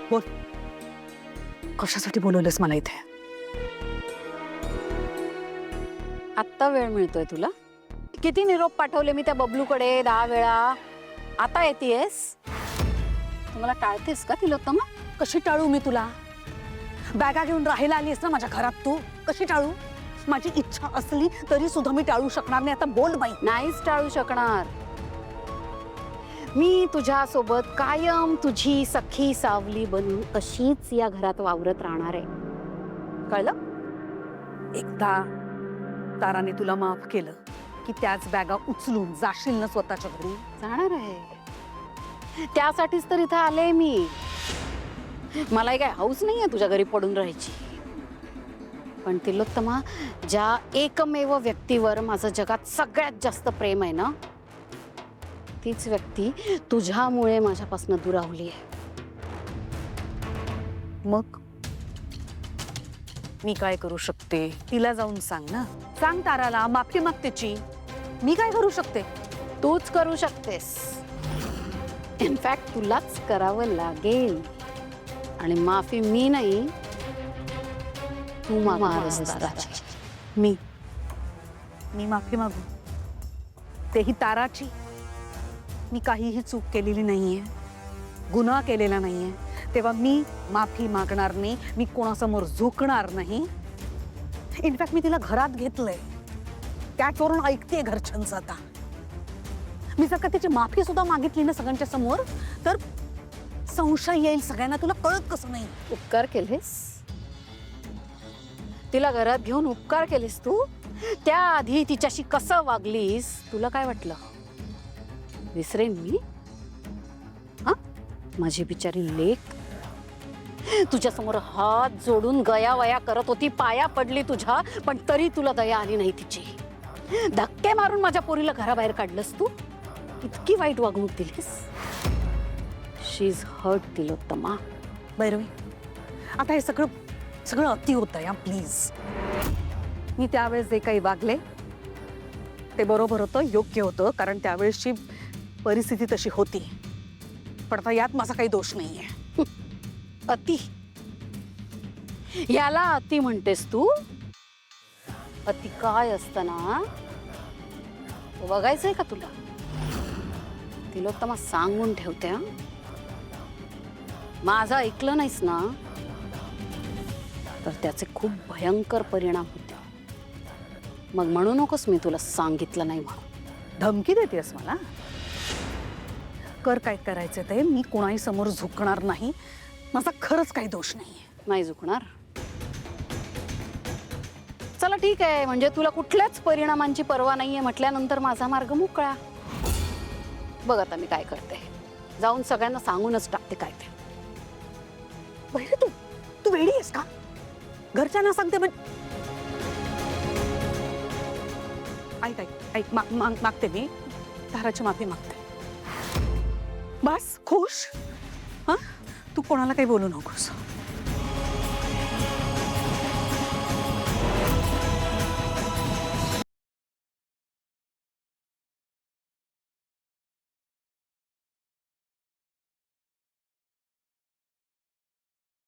बोल, कशासाठी बोलवलंस मला इथे? आत्ता वेळ मिळतोय तुला? किती निरोप पाठवले मी त्या बबलूकडे 10 वेळा. आता येतेस? तुम्हाला टाळतेस का तिलोत्तमा? कशी टाळू मी तुला? बॅगा घेऊन राहायला आलीस ना माझ्या घरात तू, कशी टाळू? माझी इच्छा असली तरी सुद्धा मी टाळू शकणार नाही. आता बोल बाई. नाहीच टाळू शकणार. मी तुझ्या सोबत कायम तुझी सखी सावली बनून अशीच या घरात वावरत राहणार आहे. कळलं? एकदा ताराने तुला माफ केलं की त्याच बॅगा उचलून जाशील ना स्वतःच्या घरी? जाणार आहे. त्यासाठीच तर इथं आले मी. मलाही काय हौस नाहीये तुझ्या घरी पडून राहायची. पण तिलोत्तमा, ज्या एकमेव व्यक्तीवर माझं जगात सगळ्यात जास्त प्रेम आहे ना, तीच व्यक्ती तुझ्यामुळे माझ्यापासून दुरावली आहे. मग मी काय करू शकते? तिला जाऊन सांग ना. सांग ताराला, माफी माग त्याची. मी काय करू शकते? तूच करू शकतेस. इनफॅक्ट तुलाच करावं लागेल. आणि माफी मी नाही, तू मागणारच ताराची. मी माफी मागू? तेही ताराची? मी काहीही चूक केलेली नाहीये, गुन्हा केलेला नाहीये, तेव्हा मी माफी मागणार नाही. मी कोणासमोर झुकणार नाही. इनफॅक्ट मी तिला घरात घेतलंय, त्याचवरून ऐकते घरच्यांचं. आता मी जर का तिची माफी सुद्धा मागितली ना सगळ्यांच्या समोर, तर संशय येईल सगळ्यांना. तुला कळत कसं नाही? उपकार केलेस? तिला घरात घेऊन उपकार केलेस तू? त्याआधी तिच्याशी कसं वागलीस तुला काय वाटलं? विसरेन मी? हा, माझी बिचारी लेक तुझ्या समोर हात जोडून गयावया करत होती, पाया पडली तुझ्या, पण तरी तुला दया आली नाही तिची. धक्के मारून माझ्या पोरीला घराबाहेर काढलंस तू. इतकी वाईट वागणूक दिलीस. शी इज हर्ट तिलोत्तमा. भैरवी, आता हे सगळं अति होतंय. प्लीज. मी त्यावेळेस जे काही वागले ते बरोबर होतं, योग्य होतं, कारण त्यावेळेसची परिस्थिती तशी होती. पण आता यात माझा काही दोष नाहीये. अति, याला अति म्हणतेस तू? अति काय असतं ना, बघायचंय का तुला? तिलोत्तमा, सांगून ठेवते हा, माझं ऐकलं नाहीस ना तर त्याचे खूप भयंकर परिणाम होते. मग म्हणू नकोस मी तुला सांगितलं नाही म्हणून. धमकी देतेस मला? कर काय करायचं ते. मी कोणाही समोर झुकणार नाही. माझा खरंच काही दोष नाहीये. नाही झुकणार? चला ठीक आहे, म्हणजे तुला कुठल्याच परिणामांची पर्वा नाहीये म्हटल्यानंतर माझा मार्ग मोकळा. बघ आता मी काय करते, जाऊन सगळ्यांना सांगूनच टाकते काय ते. बहिरे, तू वेडी आहेस का? घरच्यांना सांगते ऐक ऐक ऐक, मागते मी ताराची माफी मागते. बस खुश. हा, तू कोणाला काही बोलू नकोस.